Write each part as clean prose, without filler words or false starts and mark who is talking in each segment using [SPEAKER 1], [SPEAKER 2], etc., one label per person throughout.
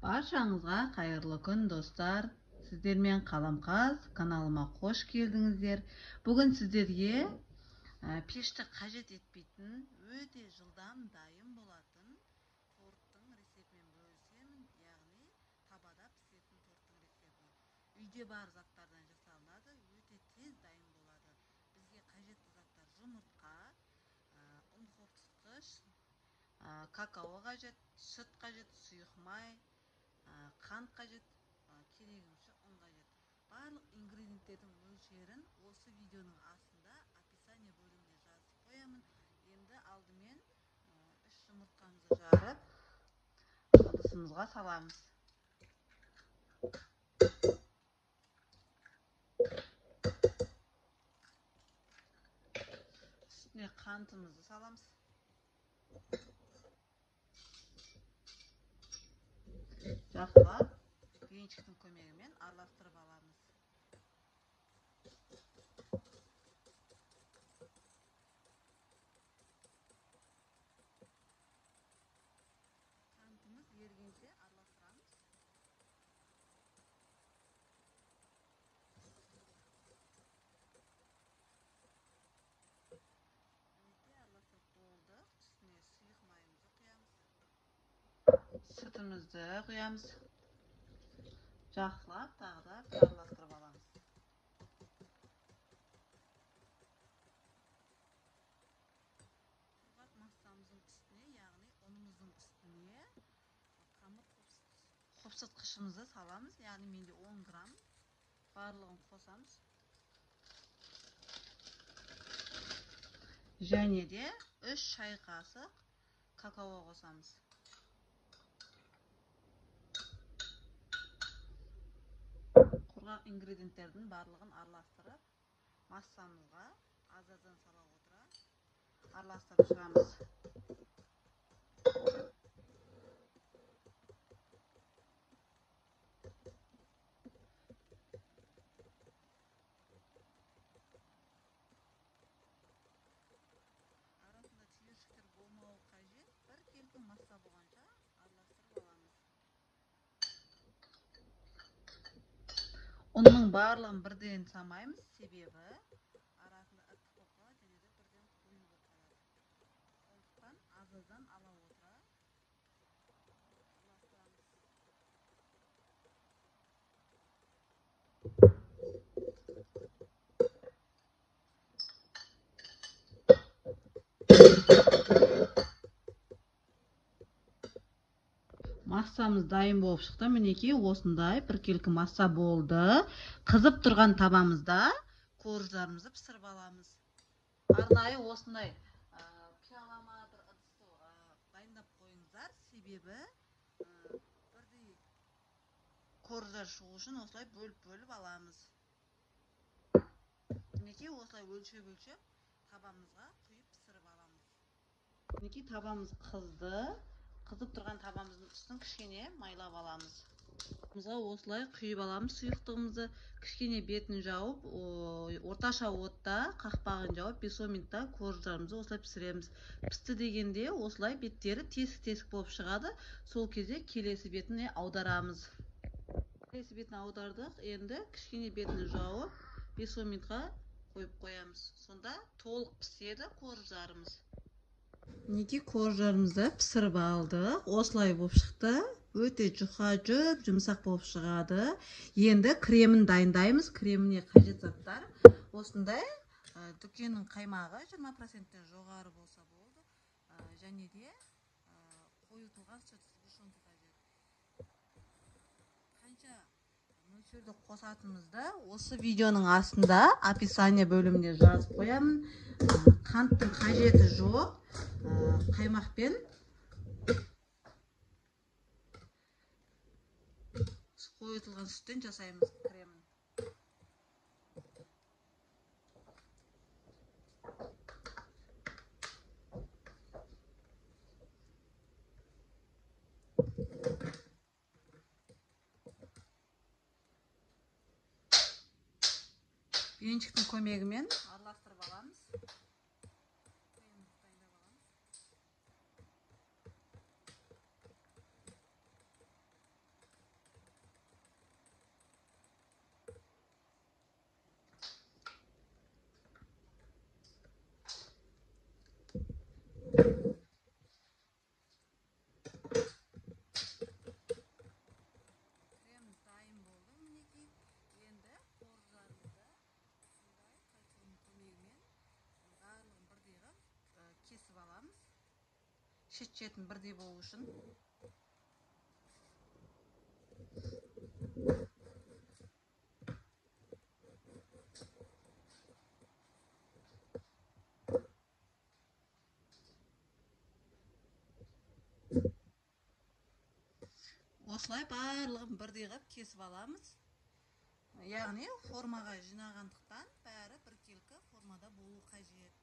[SPEAKER 1] Barşаңызға қайырлы күн достар. Сіздермен Қаламқас каналыма қош келдіңіздер. Бүгін сіздерге пешті қажет етпейтін, өте жылдам дайын болатын торттың рецептімен бөлісемін, яғни табада пісетін торттың рецепті. Үйде бар заттардан жасалынады, өте тез дайын болады. Бізге қажетті заттар жұмыртқа, ұн қопсытқыш, какао қажет, сүт қажет, сұйық май, қант қажет, керегіңше ұн қажет. Барлық ингредиенттердің мөлшерін осы видеоның астында описание бөліміне жазып қоямын. Енді алдымен 3 жұмыртқамызды жарып ыдысымызға саламыз. Үстіне қантымызды саламыз. Жақсылап венчиктің көмегімен араластырып аламыз. Қантымыз ергенше араластырамыз. Араластырып болдық. Үстіне сұйық майымызды құямыз. Сүтімізді құямыз. Жақсылап тағы да араластырып аламыз. Құрғақ массамыздың үстіне, яғни ұнымыздың үстіне қамыр қопсытқышымызды саламыз. Яғни менде 10 грамм. Барлығын қосамыз. Және де 3 шай қасық какао қосамыз. Құрғақ ингредиенттердің барлығын араластырып, массамызға аз-аздан сала отыра араластырып шығамыз. Арасында түйіршіктер болмауы қажет. Бір келкі масса болғанша араластырып аламыз. Ұнның барлығын бірден самаймыз, себебі арасында іртік болып қалады және де бірден қою болып қалады. Сондықтан аз-аздан ала отыра араластырамыз. Массамыз дайын болып шықты. Мінекей осындай біркелкі масса болды. Қызып тұрған табамызда корждарымызды пісіріп аламыз. Арнайы осындай пиалама бір ыдысты дайындап қойыңыздар, себебі бірдей корждар шығу үшін осылай бөліп аламыз. Мінекей осылай өлшеп табамызға құйып пісіріп аламыз. Мінекей табамыз қызды. Қызып тұрған табамыздың үстін кішкене майлап аламыз. Осылай құйып аламыз сұйықтығымызды. Кішкене бетін жауып, орташа отта қақпағын жауып 5 минутта корждарымызды осылай пісіреміз. Пісті дегенде осылай беттері тесік болып шығады. Сол кезде келесі бетіне аударамыз. Келесі бетін аудардық. Енді кішкене бетін жауып 5 минутқа қойып қоямыз. Сонда толық піседі корждарымыз. Мінекей корждарымызды пісіріп алдық. Осылай болып шықты. Өте жұқа жұмсақ болып шығады. Енді кремін дайындаймыз. Креміне қажет заттар осындай дүкеннің қаймағы 20%-тен жоғары болса болды. Және де қойытылған сүт сгущенка қажет. Қанша мөлшерді қосатынымызды осы видеоның астында описание бөліміне жазып қоямын. Қанттың қажеті жоқ. Қаймақпен қойытылған сүттен жасаймыз кремін. Венчиктің көмегімен араластырып аламыз. Kremimiz dayım bo'ldi. Mineki endi qo'rlarimizni shunday kalchonun ko'magimen bарлığını birday qilib kesib olamiz. Chet-chetin birday bo'lishi uchun. Осылай барлығын бірдей қылып кесіп аламыз. Яғни формаға жинағандықтан бәрі біркелкі формада болу қажет.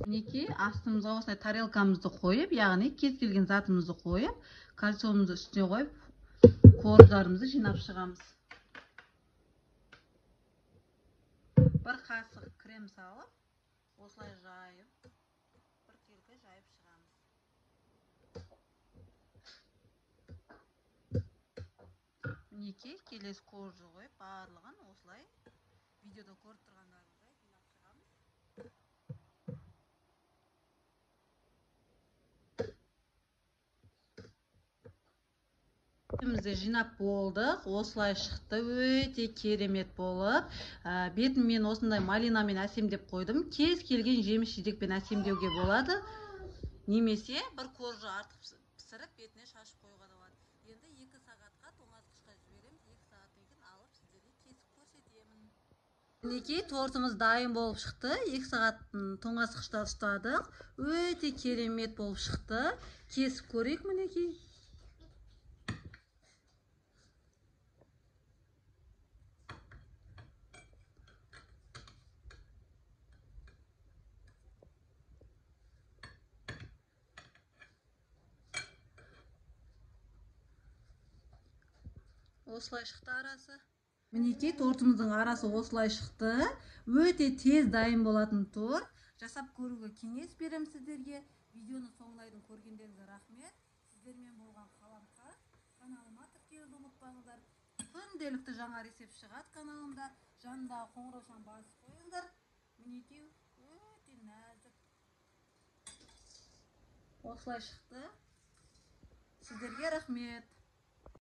[SPEAKER 1] Мінекей астымызға осылай тарелкамызды қойып, яғни кез келген затымызды қойып, кальцонымызды үстіне қойып, қуырдарымызды жинап шығамыз. Бір қасық крем салып, осылай жайып, біркелкі жайып шығамыз. Мінекей келесі қуырды қойып, барлығын осылай видеода көріп тұрғандарыңыздай жинап шығамыз. Бетімізді жинап болдық. Осылай шықты, өте керемет болып. Бетін мен осындай малинамен әсемдеп қойдым. Кез келген жеміс-жидекпен әсемдеуге болады. Немесе бір қоржы артық пісіріп, бетіне шашып қоюға да болады. Енді 2 сағатқа тоңазытқышқа жібереміз. 2 сағаттан кейін алып сіздерге кесіп көрсетемін. Мінекей тортымыз дайын болып шықты. 2 сағат тоңазытқышта ұстадық. Өте керемет болып шықты. Кесіп көрейік мінекей. Осылай шықты арасы. Мінекей тортымыздың арасы осылай шықты. Өте тез дайын болатын торт. Жасап көруге кеңес берем сіздерге. Видеоны соңлайдың көргендеріңізге рахмет. Сіздермен болған қаламқа. Каналыма тіркелуді ұмытпаңыздар. Күнделікті жаңа рецепт шығады каналымда. Жанындағы қоңыраушаны басып қойыңдар. Мінекей өте нәзік. Осылай шықты. Сіздерге рахмет.